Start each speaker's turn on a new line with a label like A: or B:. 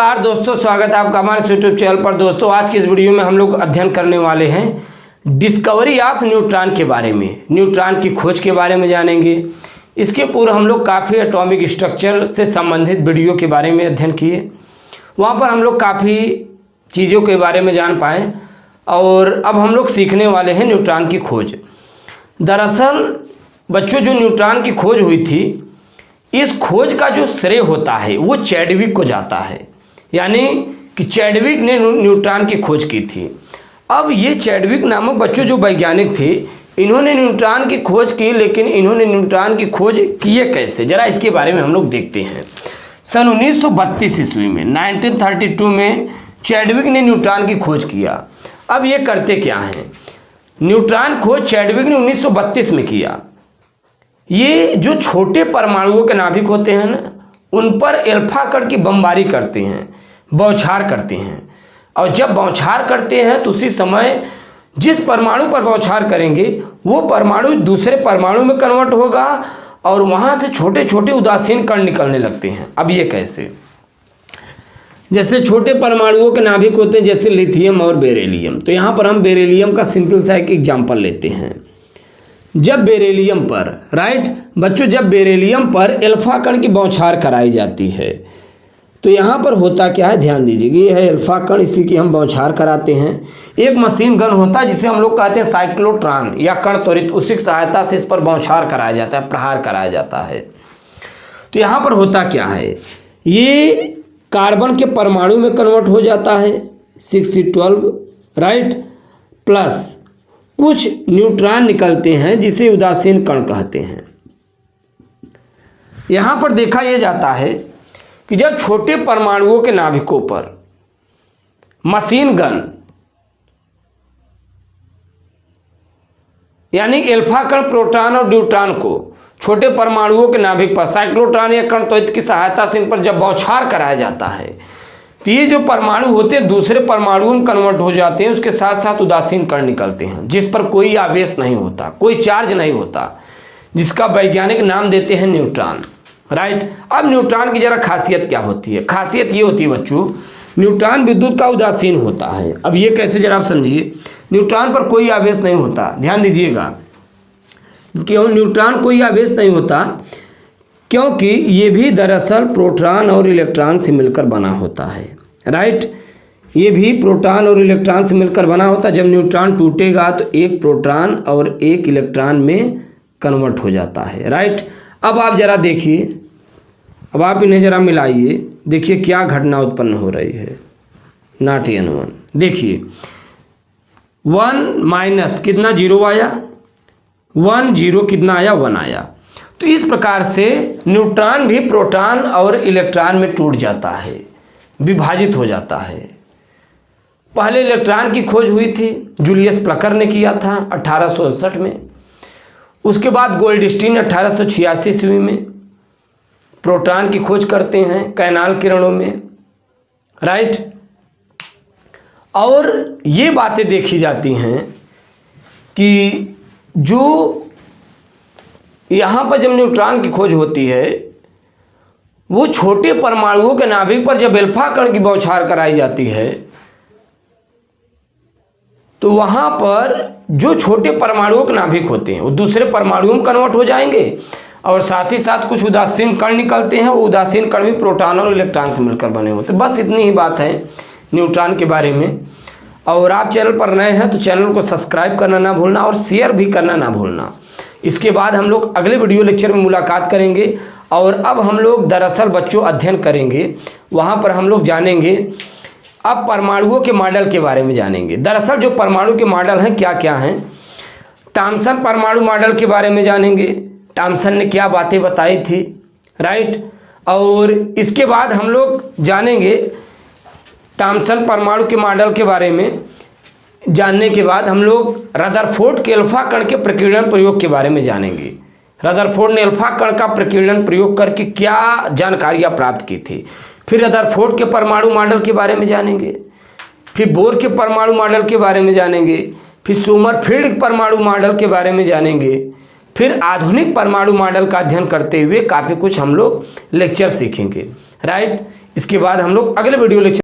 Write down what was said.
A: नमस्कार दोस्तों, स्वागत है आपका हमारे यूट्यूब चैनल पर। दोस्तों आज की इस वीडियो में हम लोग अध्ययन करने वाले हैं डिस्कवरी ऑफ न्यूट्रॉन के बारे में। न्यूट्रॉन की खोज के बारे में जानेंगे। इसके पूर्व हम लोग काफ़ी एटॉमिक स्ट्रक्चर से संबंधित वीडियो के बारे में अध्ययन किए। वहाँ पर हम लोग काफ़ी चीज़ों के बारे में जान पाए और अब हम लोग सीखने वाले हैं न्यूट्रॉन की खोज। दरअसल बच्चों, जो न्यूट्रॉन की खोज हुई थी, इस खोज का जो श्रेय होता है वो चैडविक को जाता है। यानी कि चैडविक ने न्यूट्रॉन की खोज की थी। अब ये चैडविक नामक बच्चों जो वैज्ञानिक थे, इन्होंने न्यूट्रॉन की खोज की, लेकिन इन्होंने न्यूट्रॉन की खोज किए कैसे, जरा इसके बारे में हम लोग देखते हैं। सन 1932 ईस्वी में 1932 में चैडविक ने न्यूट्रॉन की खोज किया। अब ये करते क्या हैं? न्यूट्रॉन खोज चैडविक ने 1932 में किया। ये जो छोटे परमाणुओं के नाभिक होते हैं ना, उन पर अल्फा कण की बमबारी करते हैं, बौछार करते हैं। और जब बौछार करते हैं तो उसी समय जिस परमाणु पर बौछार करेंगे वो परमाणु दूसरे परमाणु में कन्वर्ट होगा और वहाँ से छोटे छोटे उदासीन कण निकलने लगते हैं। अब ये कैसे? जैसे छोटे परमाणुओं के नाभिक होते हैं, जैसे लिथियम और बेरिलियम। तो यहाँ पर हम बेरिलियम का सिंपल सा एक एग्जाम्पल लेते हैं। जब बेरिलियम पर, राइट बच्चों, जब बेरिलियम पर अल्फा कण की बौछार कराई जाती है तो यहाँ पर होता क्या है, ध्यान दीजिएगा। ये है अल्फा कण, इसी की हम बौछार कराते हैं। एक मशीन गन होता है जिसे हम लोग कहते हैं साइक्लोट्रॉन या कण त्वरित, उसी की सहायता से इस पर बौछार कराया जाता है, प्रहार कराया जाता है। तो यहाँ पर होता क्या है, ये कार्बन के परमाणु में कन्वर्ट हो जाता है 6C12, राइट, प्लस कुछ न्यूट्रॉन निकलते हैं जिसे उदासीन कण कहते हैं। यहां पर देखा यह जाता है कि जब छोटे परमाणुओं के नाभिकों पर मशीन गन यानी अल्फा कण, प्रोटॉन और न्यूट्रॉन को छोटे परमाणुओं के नाभिक पर साइक्लोट्रॉन या कण त्वरित की सहायता से इन पर जब बौछार कराया जाता है तो ये जो परमाणु होते हैं दूसरे परमाणुओं में कन्वर्ट हो जाते हैं। उसके साथ साथ उदासीन कण निकलते हैं जिस पर कोई आवेश नहीं होता, कोई चार्ज नहीं होता, जिसका वैज्ञानिक नाम देते हैं न्यूट्रॉन, राइट। अब न्यूट्रॉन की जरा खासियत क्या होती है? खासियत ये होती है बच्चों, न्यूट्रॉन विद्युत का उदासीन होता है। अब ये कैसे, जरा आप समझिए। न्यूट्रॉन पर कोई आवेश नहीं होता, ध्यान दीजिएगा। क्यों न्यूट्रॉन कोई आवेश नहीं होता? क्योंकि ये भी दरअसल प्रोटॉन और इलेक्ट्रॉन से मिलकर बना होता है, राइट। ये भी प्रोटॉन और इलेक्ट्रॉन से मिलकर बना होता है। जब न्यूट्रॉन टूटेगा तो एक प्रोटॉन और एक इलेक्ट्रॉन में कन्वर्ट हो जाता है, राइट। अब आप जरा देखिए, अब आप इन्हें जरा मिलाइए, देखिए क्या घटना उत्पन्न हो रही है। नॉट N1, देखिए 1 माइनस कितना, 0 आया, 1 0 कितना आया, 1 आया। तो इस प्रकार से न्यूट्रॉन भी प्रोटॉन और इलेक्ट्रॉन में टूट जाता है, विभाजित हो जाता है। पहले इलेक्ट्रॉन की खोज हुई थी, जूलियस प्लकर ने किया था 1868 में। उसके बाद गोल्डस्टीन 1886 ईस्वी में प्रोटॉन की खोज करते हैं कैनाल किरणों में, राइट। और ये बातें देखी जाती हैं कि जो यहाँ पर जब न्यूट्रॉन की खोज होती है वो छोटे परमाणुओं के नाभिक पर जब अल्फा कण की बौछार कराई जाती है तो वहाँ पर जो छोटे परमाणुओं के नाभिक होते हैं वो दूसरे परमाणुओं में कन्वर्ट हो जाएंगे और साथ ही साथ कुछ उदासीन कण निकलते हैं। वो उदासीन कण भी प्रोटॉन और इलेक्ट्रॉन से मिलकर बने होते हैं। बस इतनी ही बात है न्यूट्रॉन के बारे में। और आप चैनल पर नए हैं तो चैनल को सब्सक्राइब करना ना भूलना और शेयर भी करना ना भूलना। इसके बाद हम लोग अगले वीडियो लेक्चर में मुलाकात करेंगे। और अब हम लोग दरअसल बच्चों अध्ययन करेंगे, वहाँ पर हम लोग जानेंगे अब परमाणुओं के मॉडल के बारे में जानेंगे। दरअसल जो परमाणु के मॉडल हैं क्या क्या हैं, थॉम्सन परमाणु मॉडल के बारे में जानेंगे, थॉम्सन ने क्या बातें बताई थी, राइट। और इसके बाद हम लोग जानेंगे थॉम्सन परमाणु के मॉडल के बारे में। जानने के बाद हम लोग रदरफोर्ड के अल्फा कण के प्रकीर्णन प्रयोग के बारे में जानेंगे। रदरफोर्ड ने अल्फा कण का प्रकीर्णन प्रयोग करके क्या जानकारियाँ प्राप्त की थी। फिर रदरफोर्ड के परमाणु मॉडल के बारे में जानेंगे, फिर बोर के परमाणु मॉडल के बारे में जानेंगे, फिर सोमरफेल्ड परमाणु मॉडल के बारे में जानेंगे, फिर आधुनिक परमाणु मॉडल का अध्ययन करते हुए काफ़ी कुछ हम लोग लेक्चर सीखेंगे। राइट। इसके बाद हम लोग अगले वीडियो लेक्चर